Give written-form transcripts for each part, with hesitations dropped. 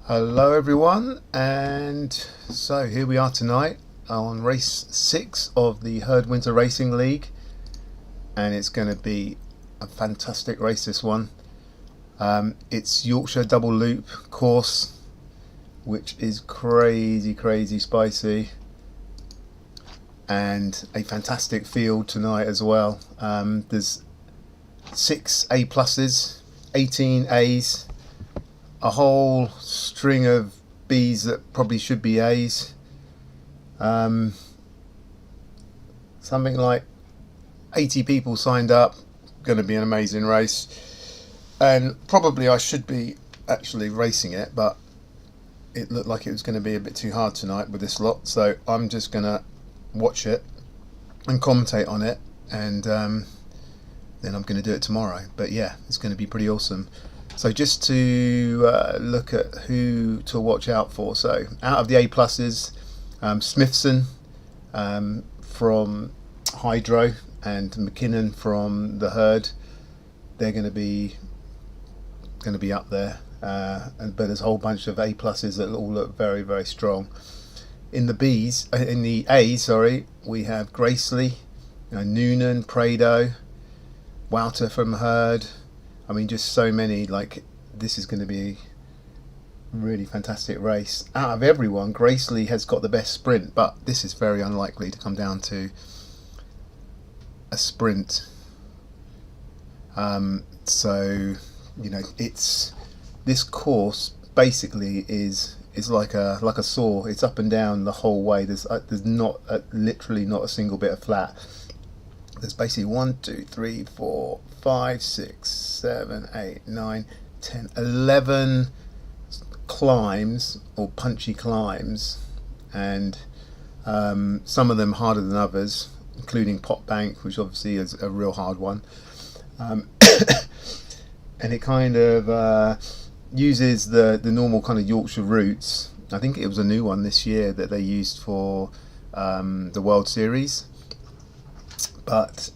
Hello everyone, and so here we are tonight on race 6 of the Herd Winter Racing League, and it's going to be a fantastic race, this one. It's Yorkshire double loop course, which is crazy spicy, and a fantastic field tonight as well. There's 6 A pluses, 18 A's, a whole string of B's that probably should be A's. Something like 80 people signed up. Going to be an amazing race, and probably I should be actually racing it, but it looked like it was going to be a bit too hard tonight with this lot, so I'm just going to watch it and commentate on it, and then I'm going to do it tomorrow. But yeah, it's going to be pretty awesome. So just to look at who to watch out for. So out of the A pluses, Smithson from Hydro and McKinnon from the Herd. They're going to be up there. But there's a whole bunch of A pluses that all look very strong. In the A's, sorry, we have Gracely, Noonan, Prado, Wouter from Herd. I mean, just so many. Like, this is going to be a really fantastic race. Out of everyone, Gracely has got the best sprint, but this is very unlikely to come down to a sprint. So it's this course basically is like a saw. It's up and down the whole way. There's not literally not a single bit of flat. There's basically 1, 2, 3, 4, 5, 6, 7, 8, 9, 10, 11 climbs, or punchy climbs, and some of them harder than others, including Pot Bank, which obviously is a real hard one. And it kind of uses the normal kind of Yorkshire routes. I think it was a new one this year that they used for the World Series. But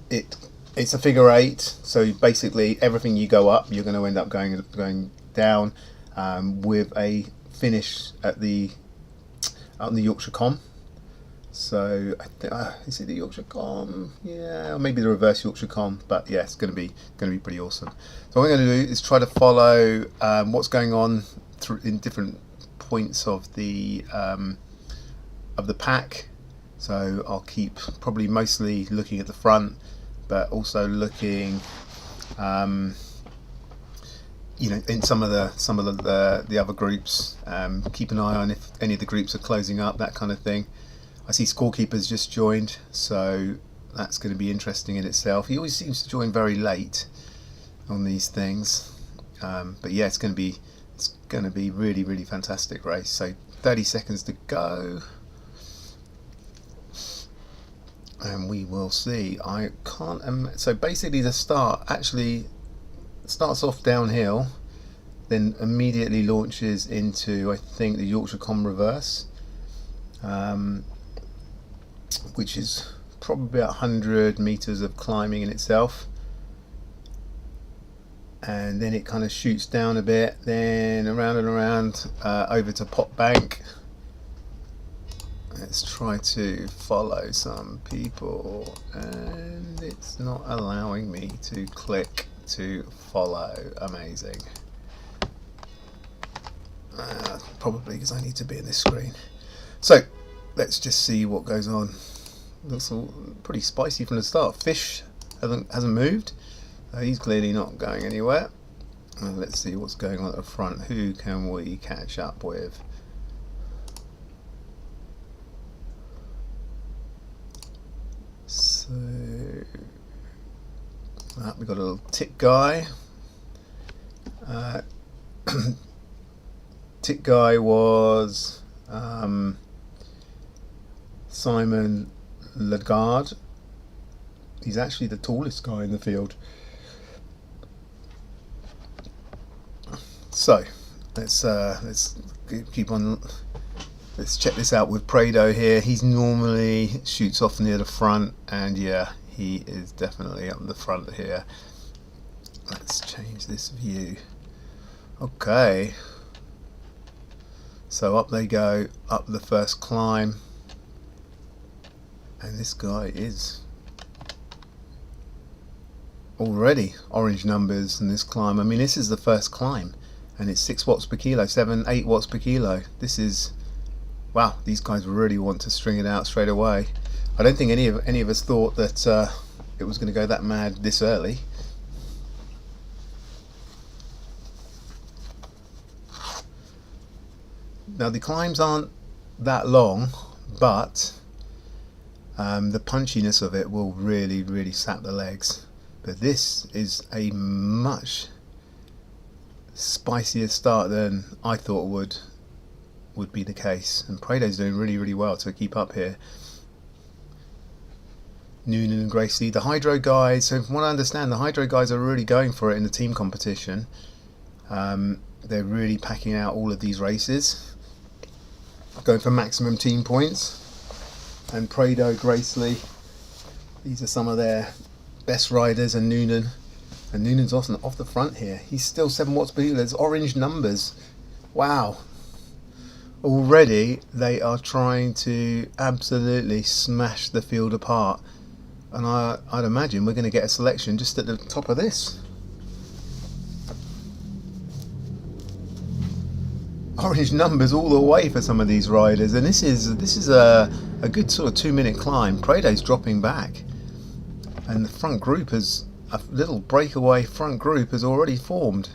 it's a figure 8, so basically everything you go up, you're going to end up going down, with a finish out in the Yorkshire Com. So is it the Yorkshire Com? Yeah, or maybe the reverse Yorkshire Com. But yeah, it's going to be pretty awesome. So what I'm going to do is try to follow what's going on in different points of the pack. So I'll keep probably mostly looking at the front, but also looking, in some of the other groups. Keep an eye on if any of the groups are closing up, that kind of thing. I see Scorekeeper's just joined, so that's going to be interesting in itself. He always seems to join very late on these things, but yeah, it's going to be really fantastic race. So 30 seconds to go. And we will see. I can't. So basically, the start actually starts off downhill, then immediately launches into, I think, the Yorkshire Com reverse, which is probably about 100 meters of climbing in itself, and then it kind of shoots down a bit, then around and around over to Pot Bank. Let's try to follow some people, and it's not allowing me to click to follow. Amazing. Probably because I need to be in this screen. So let's just see what goes on. Looks all pretty spicy from the start. Fish hasn't moved. He's clearly not going anywhere. Let's see what's going on at the front. Who can we catch up with? So we got a little tick guy. Tick guy was Simon Lagarde. He's actually the tallest guy in the field. So let's keep on. Let's check this out with Prado here. He's normally shoots off near the front, and yeah, he is definitely up the front here. Let's change this view. Okay. So up they go, up the first climb, and this guy is already orange numbers in this climb. I mean, this is the first climb, and it's 6 watts per kilo, 8 watts per kilo. This is, wow, these guys really want to string it out straight away. I don't think any of us thought that it was going to go that mad this early. Now the climbs aren't that long, but the punchiness of it will really sap the legs. But this is a much spicier start than I thought would be the case, and Prado's doing really well to keep up here. Noonan and Gracie, the Hydro guys, so from what I understand, the Hydro guys are really going for it in the team competition. They're really packing out all of these races, going for maximum team points. And Prado, Gracely, these are some of their best riders, and Noonan's off the front here. He's still 7 watts per kilo. There's orange numbers. Wow. Already they are trying to absolutely smash the field apart, and I'd imagine we're going to get a selection just at the top of this. Orange numbers all the way for some of these riders, and this is a good sort of 2-minute climb. Prado's dropping back, and the front group has a little breakaway front group has already formed.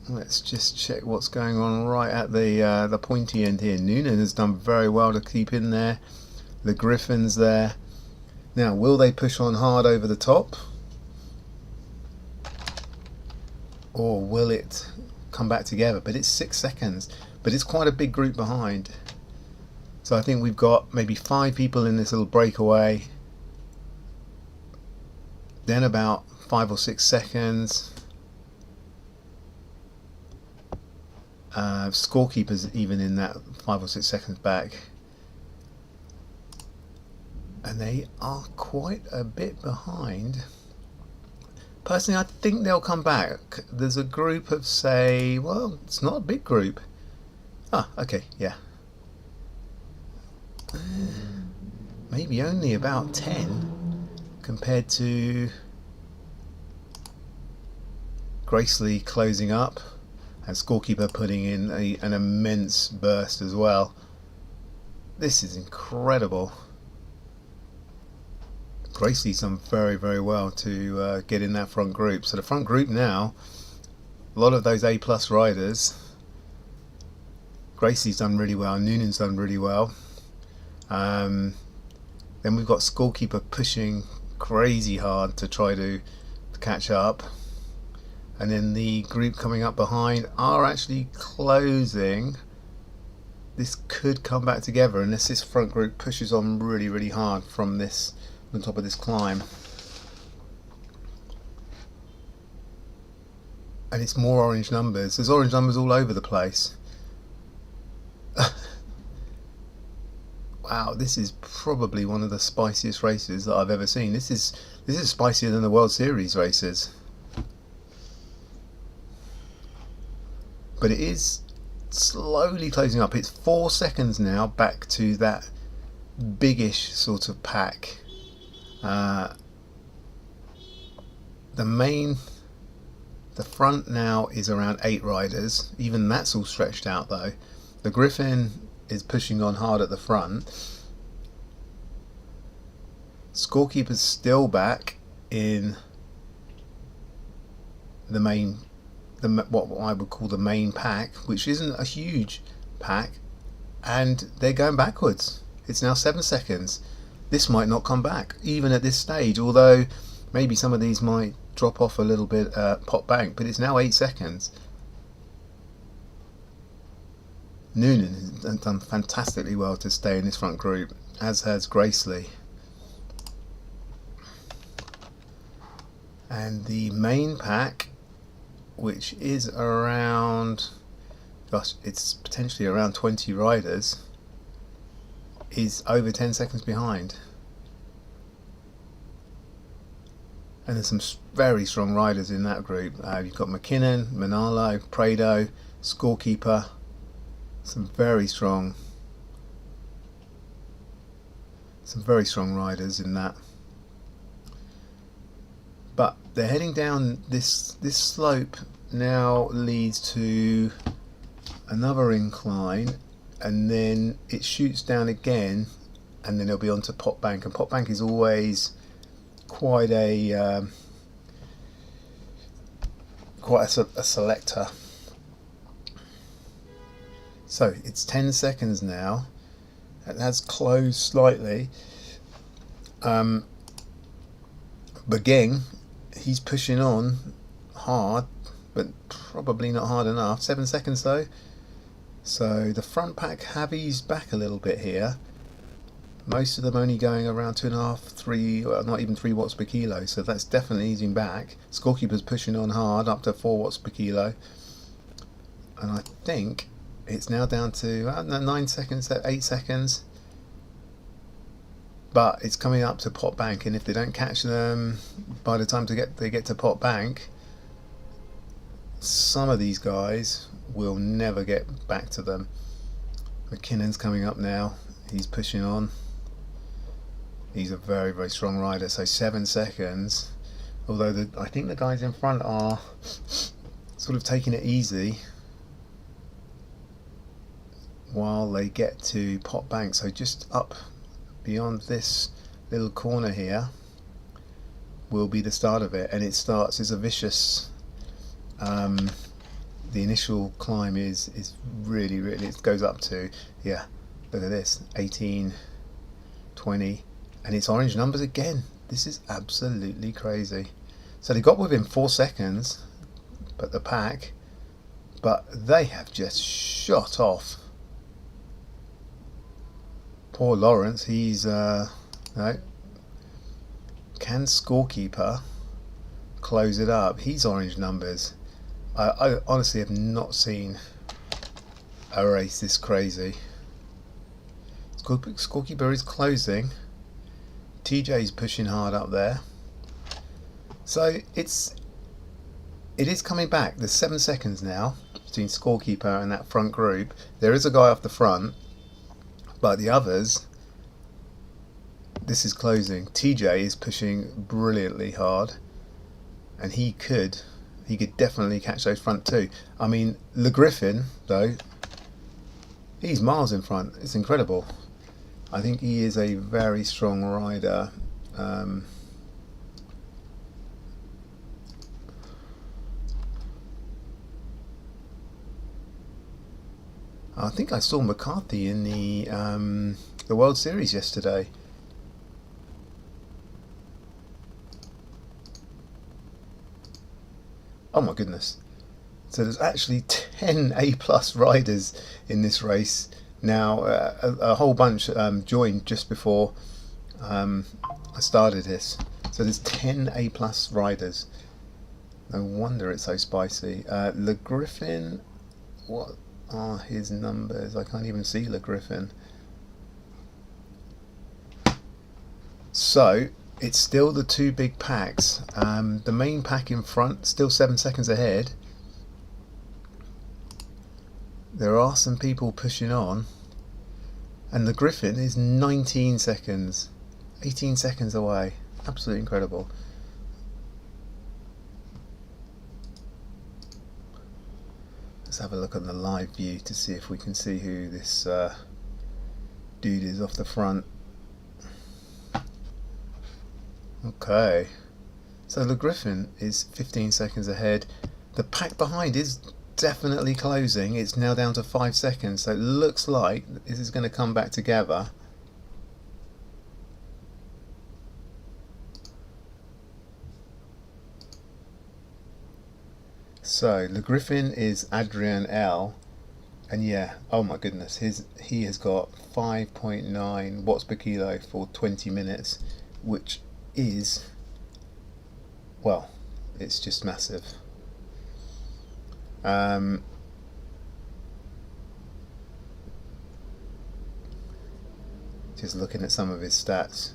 Let's just check what's going on right at the pointy end here. Noonan has done very well to keep in there. The Griffin's there. Now, will they push on hard over the top, or will it come back together? But it's 6 seconds, but it's quite a big group behind. So I think we've got maybe 5 people in this little breakaway, then about 5 or 6 seconds. Scorekeeper's even in that 5 or 6 seconds back, and they are quite a bit behind. Personally, I think they'll come back. There's a group of, say, well, it's not a big group. Ah, okay, yeah. Maybe only about 10 compared to Gracely closing up, and Scorekeeper putting in an immense burst as well. This is incredible. Gracely's done very well to get in that front group. So the front group now, a lot of those A+ riders. Gracely's done really well, Noonan's done really well. Then we've got Scorekeeper pushing crazy hard to try to catch up. And then the group coming up behind are actually closing. This could come back together unless this front group pushes on really hard from this, on top of this climb. And it's more orange numbers. There's orange numbers all over the place. Wow, this is probably one of the spiciest races that I've ever seen. This is spicier than the World Series races. But it is slowly closing up. It's 4 seconds now back to that biggish sort of pack. The front now is around 8 riders. Even that's all stretched out though. The Griffin is pushing on hard at the front. Scorekeeper's still back in the main, what I would call the main pack, which isn't a huge pack, and they're going backwards. It's now 7 seconds. This might not come back even at this stage, although maybe some of these might drop off a little bit pop bank, but it's now 8 seconds. Noonan has done fantastically well to stay in this front group, as has Gracely. And the main pack, which is around, gosh, it's potentially around 20 riders, is over 10 seconds behind. And there's some very strong riders in that group. You've got McKinnon, Manalo, Prado, Scorekeeper, Some very strong riders in that. But they're heading down this slope now leads to another incline, and then it shoots down again, and then it'll be onto Pot Bank. And Pot Bank is always quite a selector. So it's 10 seconds now. It has closed slightly. Begeng, he's pushing on hard, but probably not hard enough. 7 seconds though. So the front pack have eased back a little bit here. Most of them only going around 2.5, 3, well, not even 3 watts per kilo. So that's definitely easing back. Scorekeeper's pushing on hard, up to 4 watts per kilo. And I think it's now down to 9 seconds, 8 seconds. But it's coming up to Pot Bank, and if they don't catch them by the time they get to Pot Bank, some of these guys will never get back to them. McKinnon's coming up now. He's pushing on. He's a very, very strong rider. So 7 seconds. Although I think the guys in front are sort of taking it easy while they get to Pot Bank. So just up beyond this little corner here will be the start of it, and it starts as a vicious the initial climb is really, it goes up to, yeah, look at this, 18, 20, and it's orange numbers again. This is absolutely crazy. So they got within 4 seconds, but the pack, but they have just shot off. Poor Lawrence, he's no. Can Scorekeeper close it up? He's orange numbers. I honestly have not seen a race this crazy. Scorekeeper is closing. TJ's pushing hard up there. So it is coming back. There's 7 seconds now between Scorekeeper and that front group. There is a guy off the front, but the others, this is closing. TJ is pushing brilliantly hard, and he could definitely catch those front two. I mean, Le Griffin though, he's miles in front. It's incredible. I think he is a very strong rider. I think I saw McCarthy in the World Series yesterday. Oh my goodness. So there's actually 10 A+ riders in this race. Now a whole bunch joined just before I started this. So there's 10 A+ riders. No wonder it's so spicy. Le Griffin, what are his numbers? I can't even see Le Griffin. So it's still the two big packs. The main pack in front still 7 seconds ahead. There are some people pushing on, and the Griffin is 19 seconds, 18 seconds away. Absolutely incredible. Let's have a look on the live view to see if we can see who this dude is off the front. Okay, so the Griffin is 15 seconds ahead. The pack behind is definitely closing. It's now down to 5 seconds, so it looks like this is going to come back together. So Le Griffin is Adrian L, and yeah, oh my goodness, he has got 5.9 watts per kilo for 20 minutes, which is, well, it's just massive. Just looking at some of his stats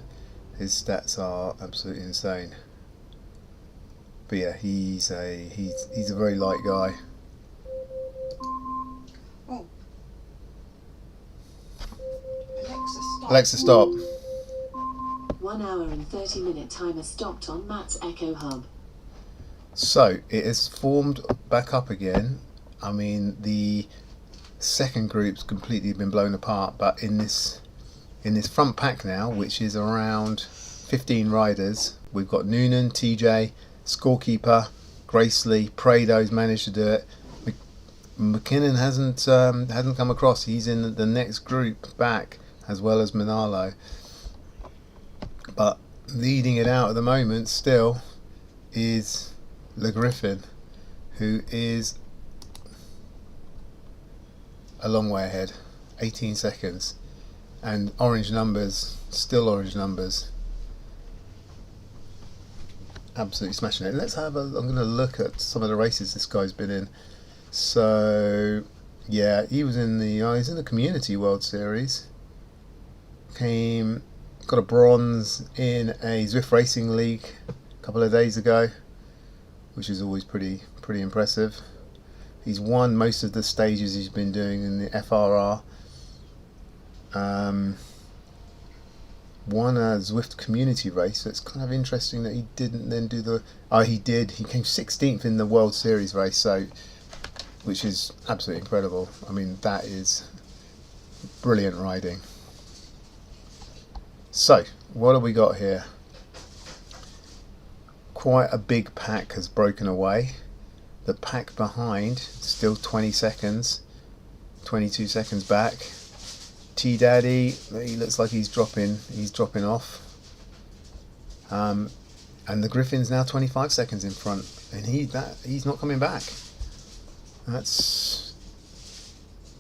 are absolutely insane. But yeah, he's a very light guy. Oh. Alexa, stop. 1 hour and 30-minute timer stopped on Matt's Echo Hub. So it has formed back up again. I mean, the second group's completely been blown apart, but in this front pack now, which is around 15 riders, we've got Noonan, TJ, Scorekeeper, Gracely, Prado's managed to do it. McKinnon hasn't come across. He's in the next group back, as well as Manalo. But leading it out at the moment still is Le Griffin, who is a long way ahead, 18 seconds, and orange numbers, still orange numbers. Absolutely smashing it. I'm going to look at some of the races this guy's been in. So yeah, he's in the Community World Series. Got a bronze in a Zwift Racing League a couple of days ago, which is always pretty impressive. He's won most of the stages he's been doing in the FRR. Won a Zwift community race, so it's kind of interesting that he didn't then do the... Oh, he did. He came 16th in the World Series race, so which is absolutely incredible. I mean, that is brilliant riding. So, what have we got here? Quite a big pack has broken away. The pack behind, still 20 seconds, 22 seconds back. T-Daddy, he looks like he's dropping off. And the Griffin's now 25 seconds in front, and he's not coming back. That's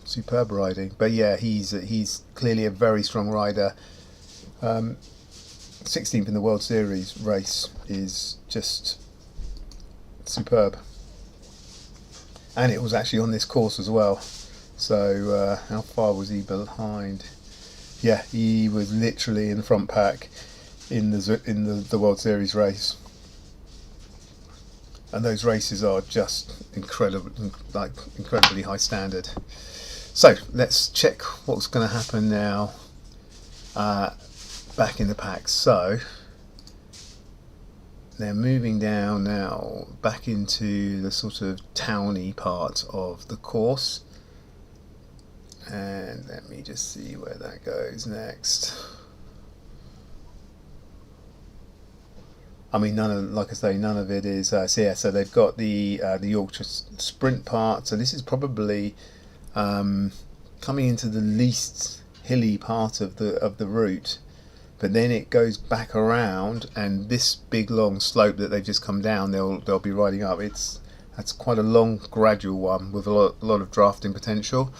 superb riding. But yeah, he's clearly a very strong rider. 16th in the World Series race is just superb. And it was actually on this course as well. So how far was he behind? Yeah, he was literally in the front pack in the World Series race. And those races are just incredibly high standard. So let's check what's going to happen now. Back in the pack. So they're moving down now back into the sort of towny part of the course. And let me just see where that goes next. I mean, none of it is. So they've got the Yorkshire sprint part. So this is probably coming into the least hilly part of the route. But then it goes back around, and this big long slope that they've just come down, they'll be riding up. That's quite a long, gradual one with a lot of drafting potential.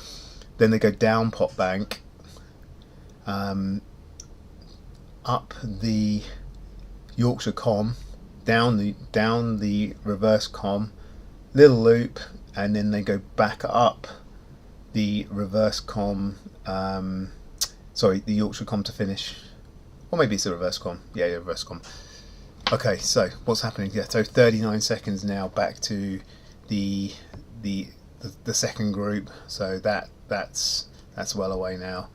Then they go down Pot Bank, up the Yorkshire Com, down the reverse Com, little loop, and then they go back up the reverse Com. The Yorkshire Com to finish. Or maybe it's a reverse Com. Yeah, reverse Com. Okay, so what's happening? Yeah, so 39 seconds now back to the second group. So that's well away now.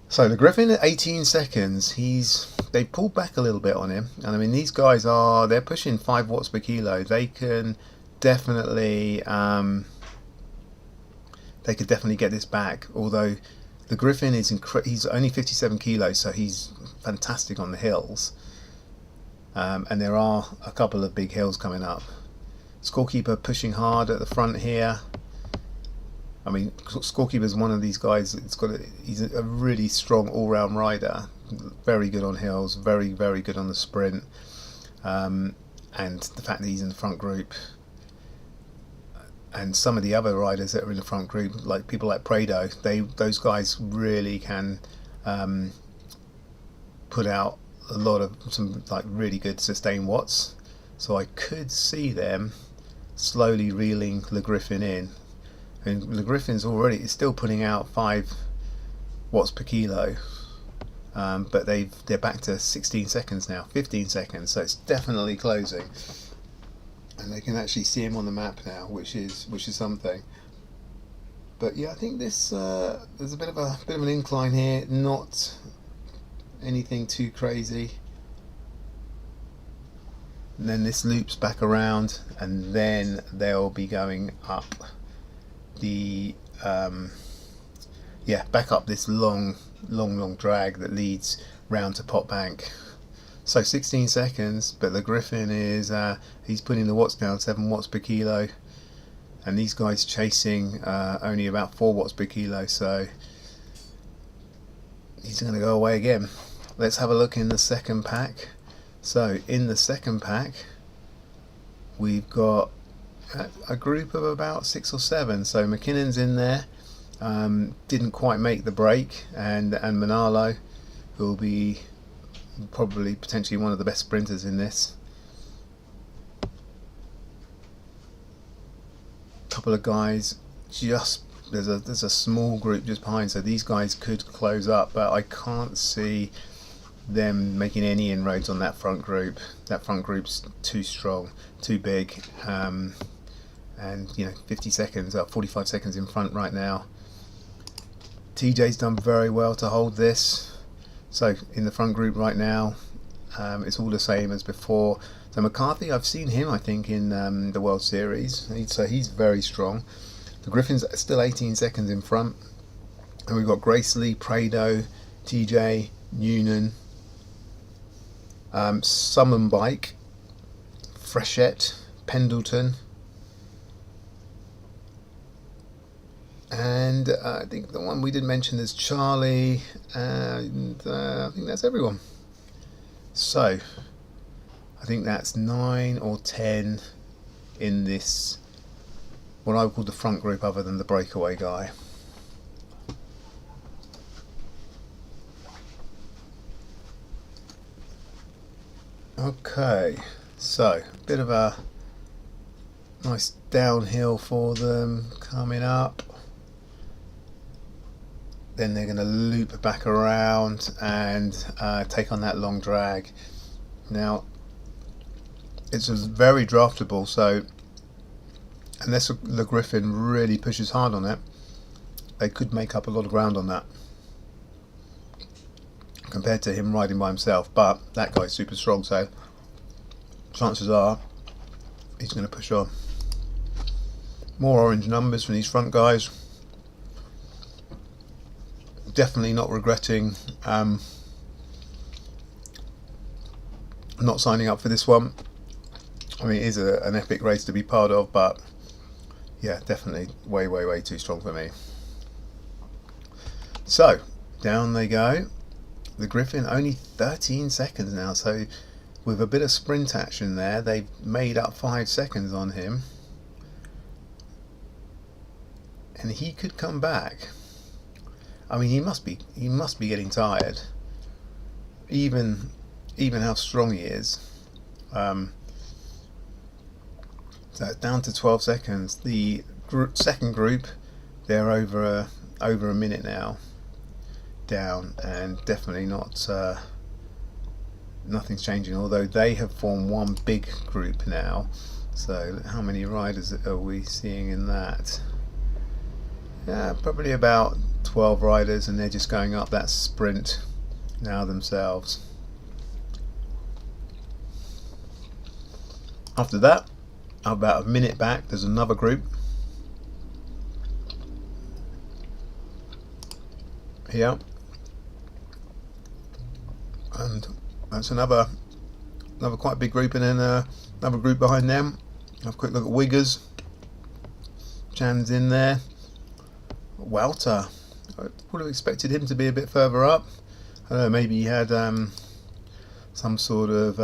So the Griffin at 18 seconds, they pulled back a little bit on him. And I mean, these guys they're pushing 5 watts per kilo. They can definitely get this back. Although the Griffin he's only 57 kilos, so he's fantastic on the hills. And there are a couple of big hills coming up. Scorekeeper pushing hard at the front here. I mean, Scorekeeper's one of these guys. He's a really strong all-round rider. Very good on hills. Very, very good on the sprint. And the fact that he's in the front group. And some of the other riders that are in the front group, like people like Prado, those guys really can put out a lot of some really good sustained watts. So I could see them slowly reeling Le Griffin in. And Le Griffin's it's still putting out 5 watts per kilo, but they're back to 16 seconds now, 15 seconds. So it's definitely closing. And they can actually see him on the map now, which is something. But yeah, I think this there's a bit of an incline here, not anything too crazy. And then this loops back around, and then they'll be going up the back up this long drag that leads round to Pot Bank. So 16 seconds, but the Griffin is he's putting the watts down, 7 watts per kilo, and these guys chasing only about 4 watts per kilo, so he's going to go away again. Let's have a look in the second pack. So in the second pack we've got a group of about 6 or 7. So McKinnon's in there, didn't quite make the break, and Manalo, who will be probably potentially one of the best sprinters in this. Couple of guys just there's a small group just behind, so these guys could close up, but I can't see them making any inroads on that front group. That front group's too strong, too big, and 50 seconds up, 45 seconds in front right now. TJ's done very well to hold this. So in the front group right now, it's all the same as before. So McCarthy, I've seen him I think in the World Series, so he's very strong. The Griffin's still 18 seconds in front, and we've got Gracely, Prado, TJ, Noonan, Summon Bike, Frechette, Pendleton, and I think the one we didn't mention is Charlie, and I think that's everyone. So I think that's 9 or 10 in this, what I would call the front group, other than the breakaway guy. Okay, so a bit of a nice downhill for them coming up. Then they're going to loop back around and take on that long drag. Now, it's very draftable, so unless the Griffin really pushes hard on it, they could make up a lot of ground on that compared to him riding by himself. But that guy's super strong, so chances are he's going to push on. More orange numbers from these front guys. Definitely not regretting not signing up for this one. I mean, it is an epic race to be part of, but yeah, definitely way too strong for me. So down they go. The Griffin only 13 seconds now, so with a bit of sprint action there, they've made up 5 seconds on him, and he could come back. I mean, he must be getting tired, even how strong he is. So it's down to 12 seconds. The second group, they're over a minute now down, and definitely not nothing's changing, although they have formed one big group now. So how many riders are we seeing in that? Yeah, probably about 12 riders, and they're just going up that sprint now themselves. After that, about a minute back, there's another group here, and that's another quite big group, and then another group behind them. Have a quick look at Wiggers. Chan's in there. Walter, I would have expected him to be a bit further up. I don't know, maybe he had some sort of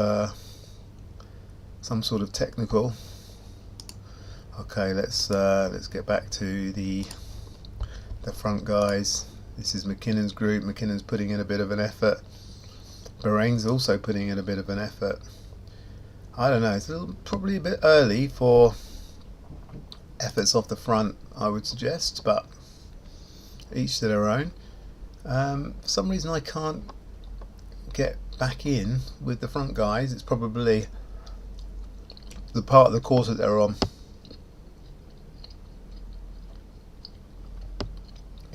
technical. Okay, let's get back to the front guys. This is McKinnon's group. McKinnon's putting in a bit of an effort. Bahrain's also putting in a bit of an effort. I don't know, it's probably a bit early for efforts off the front, I would suggest, but each to their own. For some reason I can't get back in with the front guys. It's probably the part of the course that they're on.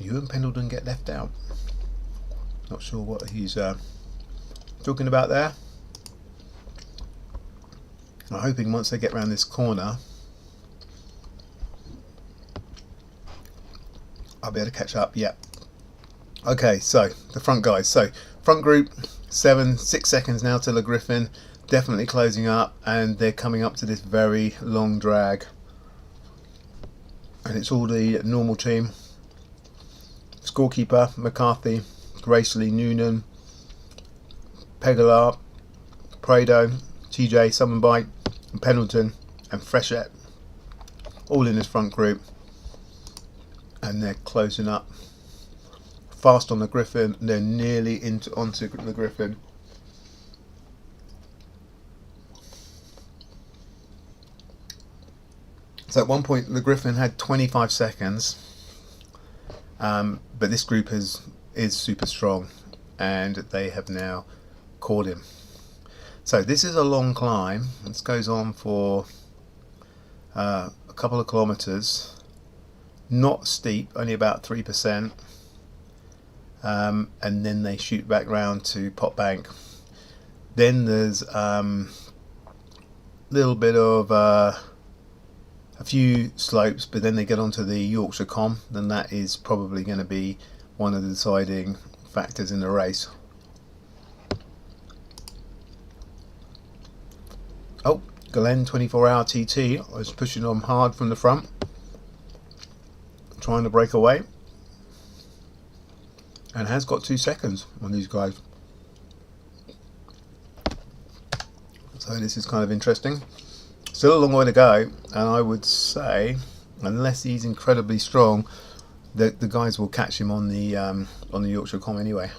Ewan Pendleton get left out. Not sure what he's talking about there. I'm hoping once they get around this corner, I'll be able to catch up. Yeah. Okay, so the front guys. So front group, 6 seconds now till the Griffin. Definitely closing up, and they're coming up to this very long drag. And it's all the normal team. Scorekeeper, McCarthy, Gracely, Noonan, Pegalar, Prado, TJ, Summonbite, and Pendleton, and Frechette. All in this front group. And they're closing up fast on the Griffin. They're nearly onto the Griffin. So at one point the Griffin had 25 seconds, but this group is super strong, and they have now caught him. So this is a long climb. This goes on for a couple of kilometers. Not steep, only about 3%, and then they shoot back round to Pot Bank. Then there's a little bit of a few slopes, but then they get onto the Yorkshire Com, then that is probably going to be one of the deciding factors in the race. Oh, Glen 24-hour TT was pushing on hard from the front, trying to break away, and has got 2 seconds on these guys. So this is kind of interesting. Still a long way to go, and I would say, unless he's incredibly strong, that the guys will catch him on the Yorkshire Com anyway.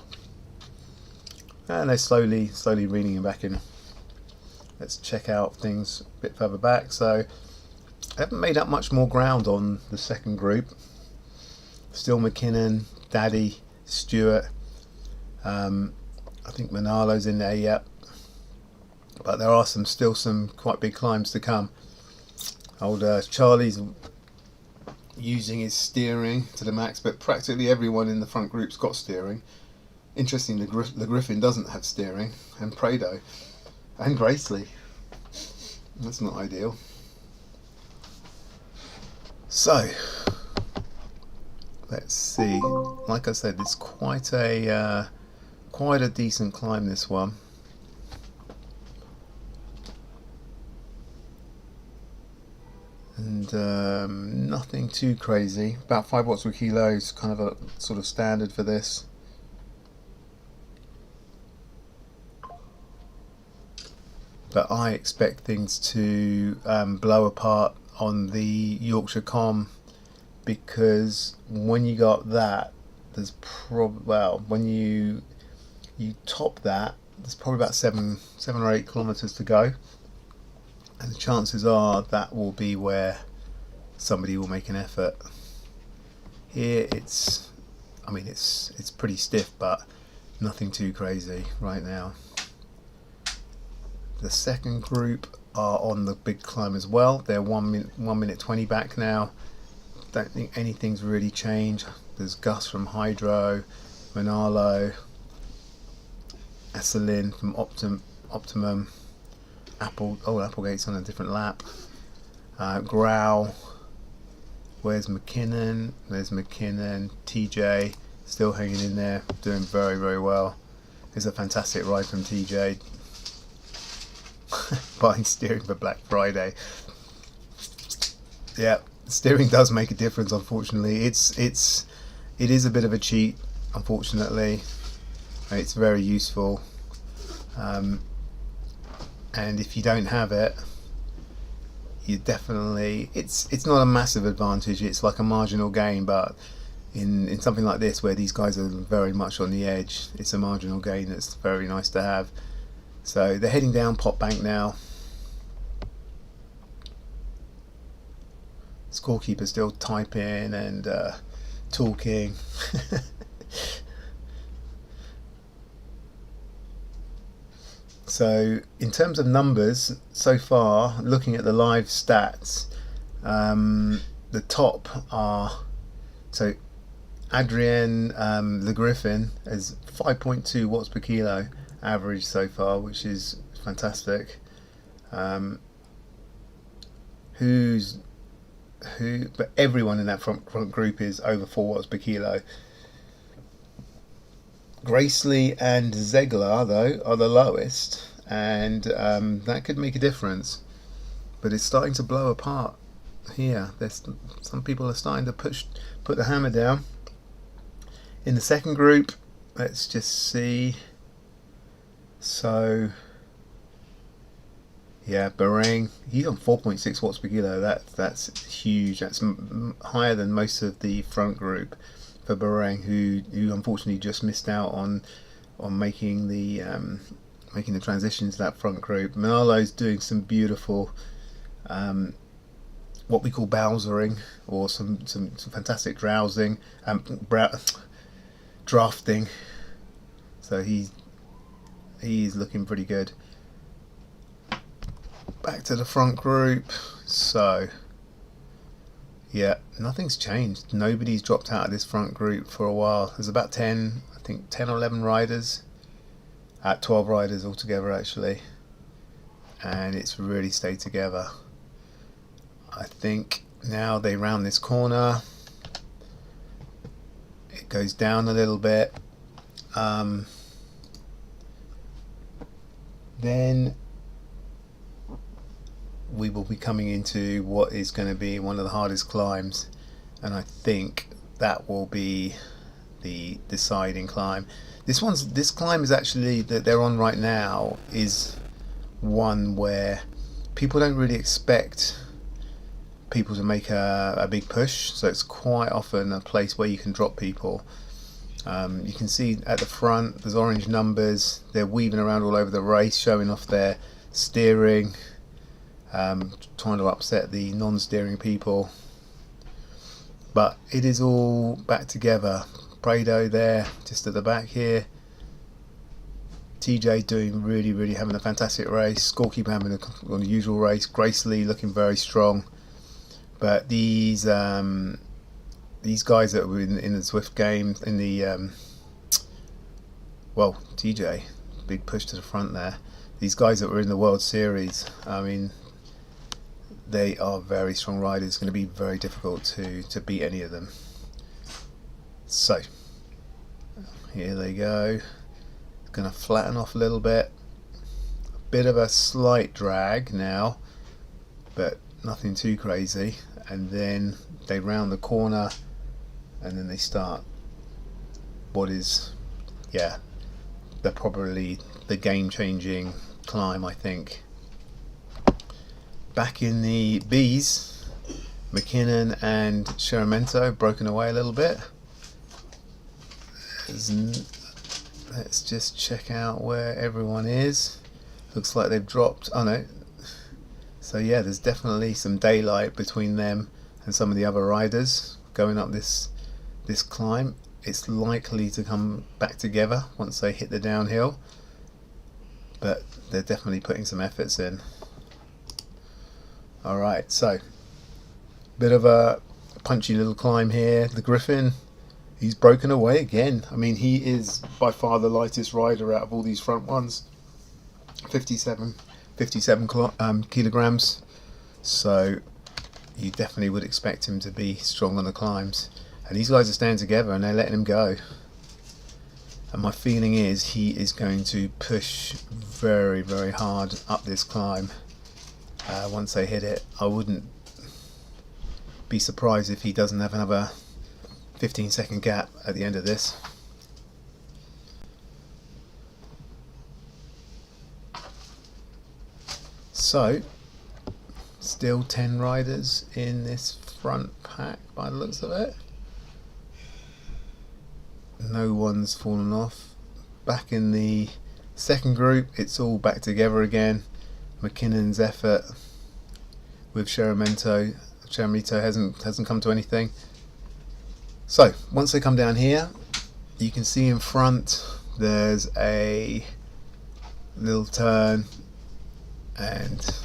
And they're slowly reeling him back in. Let's check out things a bit further back. So I haven't made up much more ground on the second group. Still McKinnon, Daddy, Stewart. I think Manalo's in there yet. But there are still some quite big climbs to come. Old Charlie's using his steering to the max, but practically everyone in the front group's got steering. Interesting, the Griffin doesn't have steering, and Prado, and Gracely. That's not ideal. So let's see. Like I said, it's quite a decent climb, this one. And nothing too crazy. About 5 watts per kilo is kind of a sort of standard for this. But I expect things to blow apart on the Yorkshire Com, because when you got that, there's when you top that, there's probably about 7 or 8 kilometers to go. And the chances are that will be where somebody will make an effort. Here it's pretty stiff, but nothing too crazy right now. The second group are on the big climb as well. They're 1 minute 20 back now. Don't think anything's really changed. There's Gus from Hydro, Manalo, Asselin from Optimum. Applegate's on a different lap. Growl. Where's McKinnon? There's McKinnon. TJ still hanging in there, doing very, very well. It's a fantastic ride from TJ. Buying steering for Black Friday. Yeah, steering does make a difference. Unfortunately, it is a bit of a cheat. Unfortunately, it's very useful. And if you don't have it, you definitely, it's not a massive advantage, it's like a marginal gain, but in something like this where these guys are very much on the edge, it's a marginal gain that's very nice to have. So they're heading down Pot Bank now. Scorekeeper still typing and talking. So in terms of numbers so far, looking at the live stats, the top are, so Adrienne the Griffin is 5.2 watts per kilo average so far, which is fantastic. But everyone in that front group is over 4 watts per kilo. Gracely and Zegler, though, are the lowest, and that could make a difference. But it's starting to blow apart here. Some people are starting to put the hammer down. In the second group, let's just see. So, yeah, Bahrain, he's on 4.6 watts per kilo. That's huge. That's higher than most of the front group for Bahrain, who unfortunately just missed out on making the transition to that front group. Manalo's doing some beautiful what we call bowsering, or some fantastic drafting. So he's looking pretty good. Back to the front group. So yeah, nothing's changed. Nobody's dropped out of this front group for a while. There's about 10 or 11 riders, 12 riders altogether actually, and it's really stayed together. I think now they round this corner, it goes down a little bit, then we will be coming into what is going to be one of the hardest climbs, and I think that will be the deciding climb. This climb is actually, that they're on right now, is one where people don't really expect people to make a big push, so it's quite often a place where you can drop people. You can see at the front there's orange numbers. They're weaving around all over the race, showing off their steering, trying to upset the non-steering people, but it is all back together. Prado there just at the back here, TJ doing really having a fantastic race, Scorekeeper having a usual race, Grace Lee looking very strong. But these guys that were in the Zwift game, in the TJ, big push to the front there. These guys that were in the World Series, I mean, they are very strong riders. It's going to be very difficult to beat any of them. So here they go. It's going to flatten off a little bit. A bit of a slight drag now, but nothing too crazy. And then they round the corner, and then they start what is, they're probably the game-changing climb, I think. Back in the Bs, McKinnon and Sheramento broken away a little bit. Let's just check out where everyone is. Looks like they've dropped. Oh no. So yeah, there's definitely some daylight between them and some of the other riders going up this climb. It's likely to come back together once they hit the downhill, but they're definitely putting some efforts in. Alright, so bit of a punchy little climb here. The Griffin, he's broken away again. I mean, he is by far the lightest rider out of all these front ones. 57 kilograms. So you definitely would expect him to be strong on the climbs. And these guys are staying together and they're letting him go. And my feeling is he is going to push very hard up this climb. Once they hit it, I wouldn't be surprised if he doesn't have another 15-second gap at the end of this. So, still 10 riders in this front pack by the looks of it. No one's fallen off. Back in the second group, it's all back together again. McKinnon's effort with Sheramento hasn't come to anything. So once they come down here, you can see in front there's a little turn, and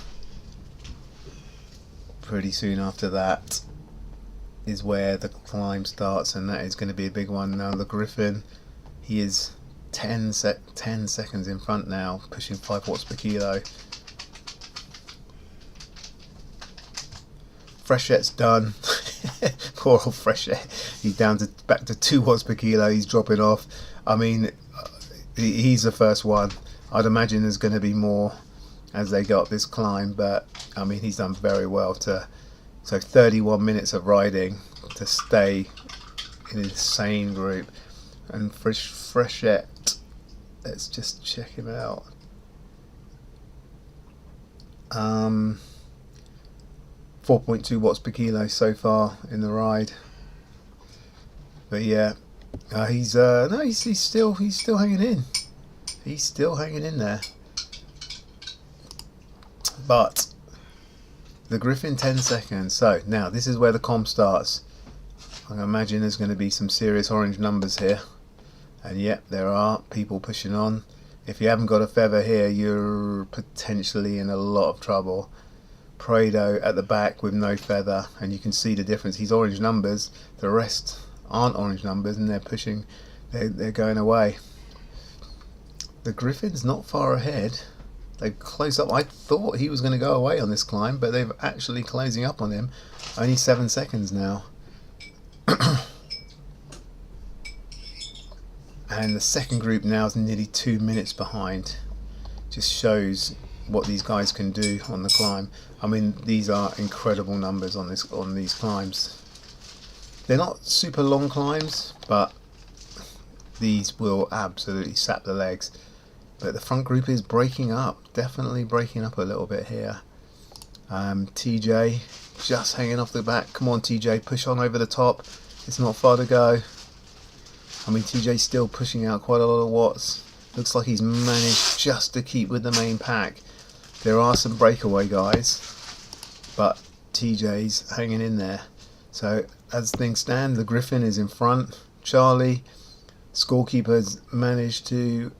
pretty soon after that is where the climb starts, and that is going to be a big one. Now the Griffin, he is 10 seconds in front now, pushing 5 watts per kilo. Freshette's done. Poor old Freshette. He's down to back to 2 watts per kilo. He's dropping off. I mean, he's the first one. I'd imagine there's going to be more as they go up this climb, but I mean, he's done very well to. So 31 minutes of riding to stay in an insane group. And Freshette, let's just check him out. 4.2 watts per kilo so far in the ride. But yeah, he's still hanging in. He's still hanging in there. But the Griffin 10 seconds. So now this is where the comp starts. I can imagine there's going to be some serious orange numbers here. And yep, there are people pushing on. If you haven't got a feather here, you're potentially in a lot of trouble. Prado at the back with no feather, and you can see the difference. He's orange numbers, the rest aren't orange numbers, and they're pushing, they're going away. The Griffin's not far ahead. They've closed up. I thought he was going to go away on this climb, but they're actually closing up on him. Only 7 seconds now. And the second group now is nearly 2 minutes behind. Just shows what these guys can do on the climb. I mean, these are incredible numbers on these climbs. They're not super long climbs, but these will absolutely sap the legs. But the front group is breaking up, definitely breaking up a little bit here. TJ just hanging off the back. Come on, TJ, push on over the top. It's not far to go. I mean, TJ's still pushing out quite a lot of watts. Looks like he's managed just to keep with the main pack. There are some breakaway guys, but TJ's hanging in there. So as things stand, the Griffin is in front. Charlie, scorekeeper's managed to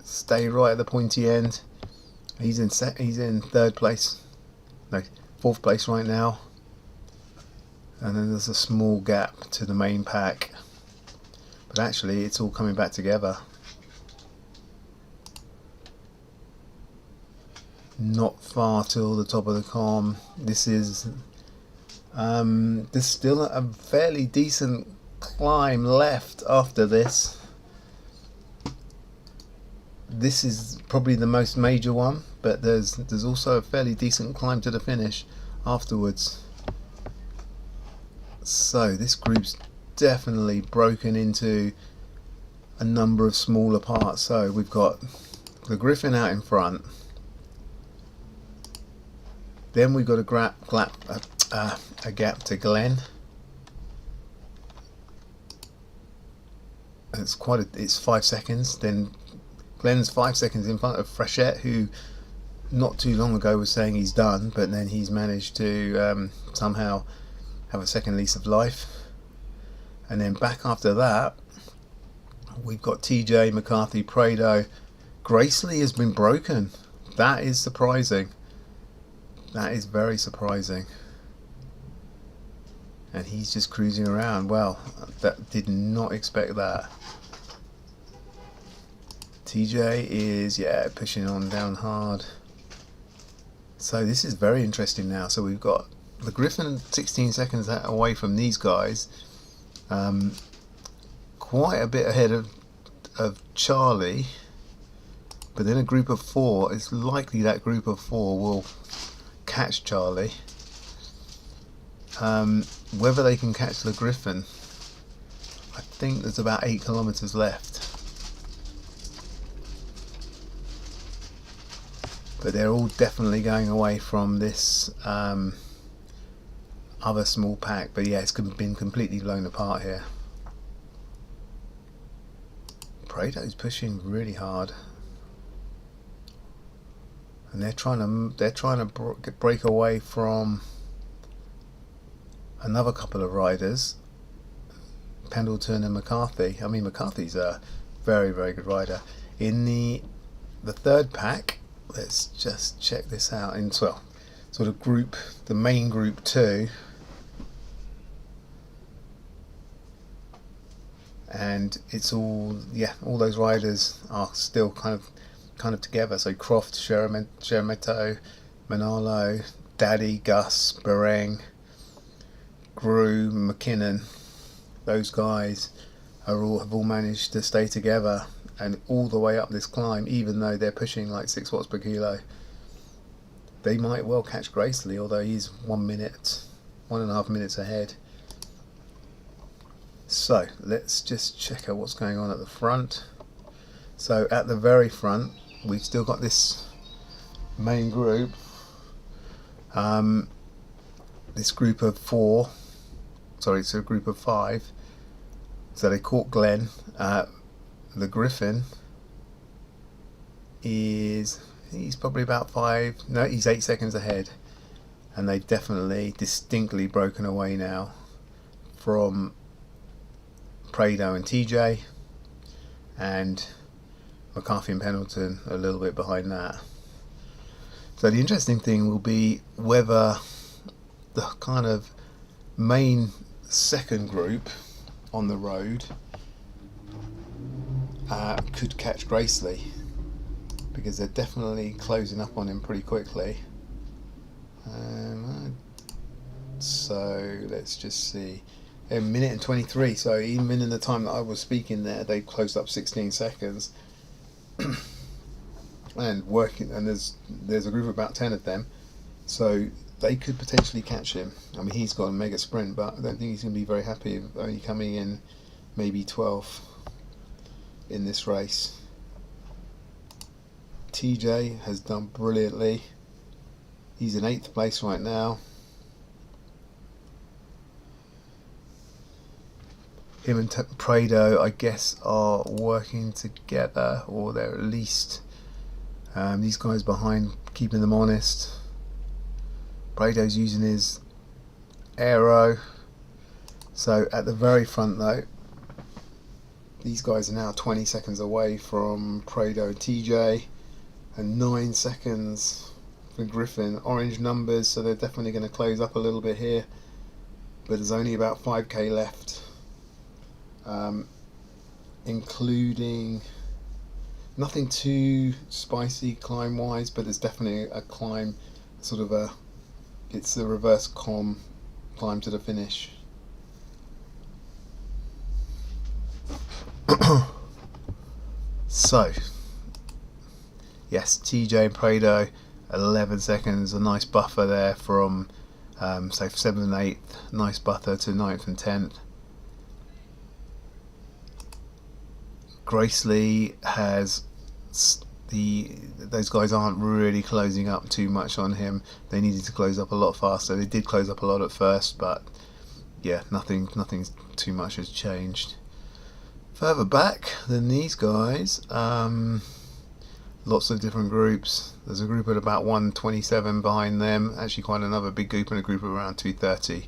stay right at the pointy end. He's in third place, no, 4th place right now. And then there's a small gap to the main pack, but actually it's all coming back together. Not far till the top of the column. This is there's still a fairly decent climb left after this. This is probably the most major one, but there's also a fairly decent climb to the finish afterwards. So this group's definitely broken into a number of smaller parts. So we've got the Griffin out in front. Then we've got a gap to Glenn. It's 5 seconds. Then Glenn's 5 seconds in front of Freshette, who not too long ago was saying he's done, but then he's managed to somehow have a second lease of life. And then back after that, we've got TJ, McCarthy, Prado. Gracely has been broken. That is surprising. That is very surprising. And he's just cruising around. Well, that did not expect that. TJ is, yeah, pushing on down hard. So this is very interesting now. So we've got the Griffin 16 seconds away from these guys. Quite a bit ahead of Charlie. But then a group of 4, it's likely that group of 4 will catch Charlie. Whether they can catch the Griffin, I think there's about 8 kilometers left. But they're all definitely going away from this other small pack. But yeah, it's been completely blown apart here. Prado's pushing really hard, and they're trying to break away from another couple of riders, Pendleton and McCarthy. I mean, McCarthy's a very, very good rider. In the third pack, let's just check this out. In sort of group, the main group 2, and it's all those riders are still kind of together. So Croft, Sheremeto, Manalo, Daddy, Gus, Bereng, Grew, McKinnon, those guys have all managed to stay together and all the way up this climb, even though they're pushing like 6 watts per kilo. They might well catch Gracely, although he's 1.5 minutes ahead. So let's just check out what's going on at the front. So at the very front, we've still got this main group. This group of 4, sorry, it's a group of 5. So they caught Glenn. The Griffin he's probably about 8 seconds ahead, and they've definitely distinctly broken away now from Prado and TJ, and McCarthy and Pendleton a little bit behind that. So the interesting thing will be whether the kind of main second group on the road could catch Gracely, because they're definitely closing up on him pretty quickly. So let's just see. A minute and 23, so even in the time that I was speaking there, they closed up 16 seconds. And there's a group of about 10 of them, so they could potentially catch him. I mean, he's got a mega sprint, but I don't think he's going to be very happy of only coming in maybe 12th in this race. TJ has done brilliantly. He's in 8th place right now. Him and Prado, I guess, are working together, or they're at least these guys behind keeping them honest. Prado's using his aero. So at the very front though, these guys are now 20 seconds away from Prado and TJ, and 9 seconds for Griffin. Orange numbers, so they're definitely going to close up a little bit here, but there's only about 5k left. Including nothing too spicy climb wise, but it's definitely a climb, it's a reverse climb to the finish. So yes, TJ and Prado 11 seconds, a nice buffer there from say 7th and 8th, nice buffer to 9th and 10th. Gracely has those guys aren't really closing up too much on him. They needed to close up a lot faster. They did close up a lot at first, but yeah, nothing too much has changed. Further back than these guys, lots of different groups. There's a group at about 127 behind them, actually quite another big group, and a group of around 230.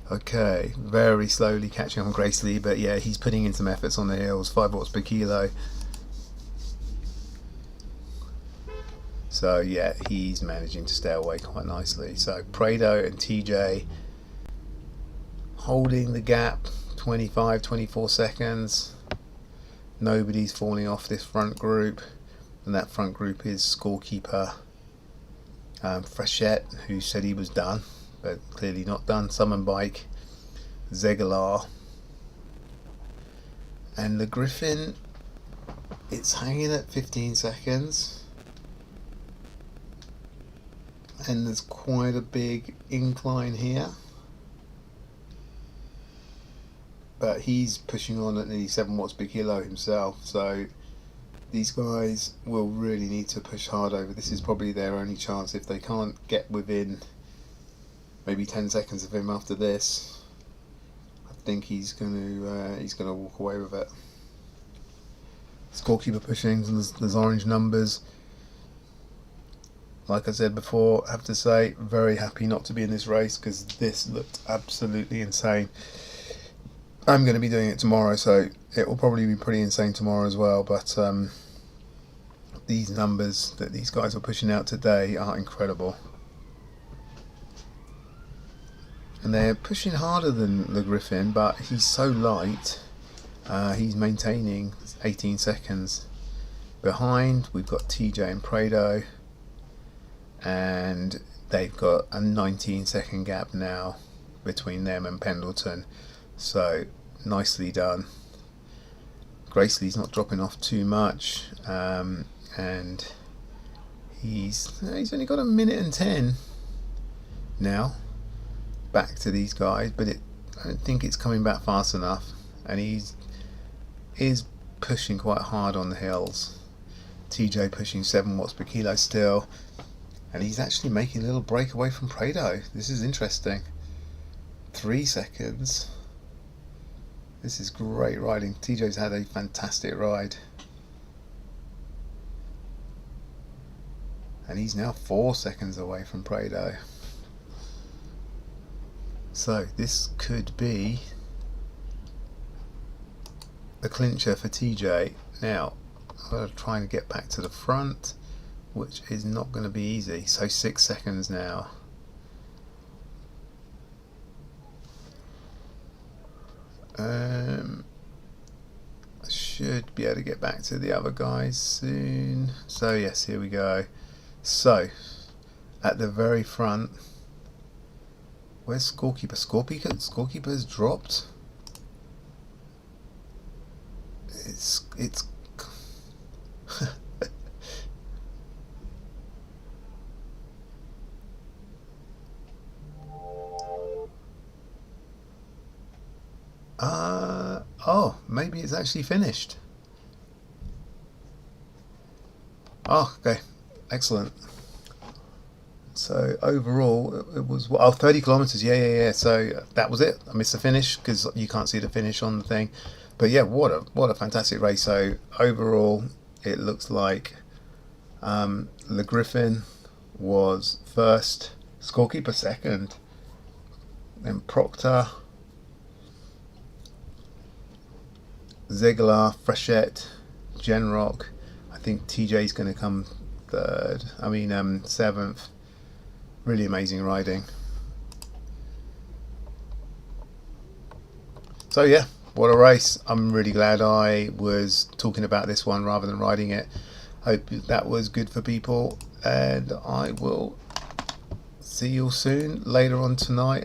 Okay, very slowly catching on Gracely, but yeah, he's putting in some efforts on the hills, 5 watts per kilo. So yeah, he's managing to stay away quite nicely. So Prado and TJ holding the gap, 25-24 seconds. Nobody's falling off this front group, and that front group is scorekeeper Frechette, who said he was done, but clearly not done. Summon Bike, Zegalar, and the Griffin, it's hanging at 15 seconds, and there's quite a big incline here, but he's pushing on at nearly 7 watts per kilo himself, so these guys will really need to push hard over. This is probably their only chance. If they can't get within maybe 10 seconds of him after this, I think he's gonna walk away with it. Scorekeeper pushing, there's orange numbers. Like I said before, I have to say, very happy not to be in this race, because this looked absolutely insane. I'm going to be doing it tomorrow, so it will probably be pretty insane tomorrow as well, but these numbers that these guys are pushing out today are incredible. And they're pushing harder than the Griffin, but he's so light. He's maintaining 18 seconds. Behind, we've got TJ and Prado, and they've got a 19-second gap now between them and Pendleton. So nicely done. Gracely's not dropping off too much, and he's only got a minute and 10 now back to these guys, but I don't think it's coming back fast enough, and is pushing quite hard on the hills. TJ pushing 7 watts per kilo still, and he's actually making a little break away from Prado. This is interesting. 3 seconds. This is great riding. TJ's had a fantastic ride, and he's now 4 seconds away from Prado. So this could be the clincher for TJ. Now I'm going to try and get back to the front, which is not going to be easy. So 6 seconds now. I should be able to get back to the other guys soon. So yes, here we go. So at the very front, where's Scorekeeper? Scorekeeper's dropped. It's oh, maybe it's actually finished. Oh, okay, excellent. So overall, it was 30 kilometers. Yeah. So that was it. I missed the finish because you can't see the finish on the thing. But yeah, what a fantastic race. So overall, it looks like Le Griffin was first, Scorekeeper second, then Proctor, Ziegler, Frechette, Genrock. I think TJ's going to come third. I mean, seventh. Really amazing riding. So yeah, what a race. I'm really glad I was talking about this one rather than riding it. Hope that was good for people, and I will see you all soon later on tonight.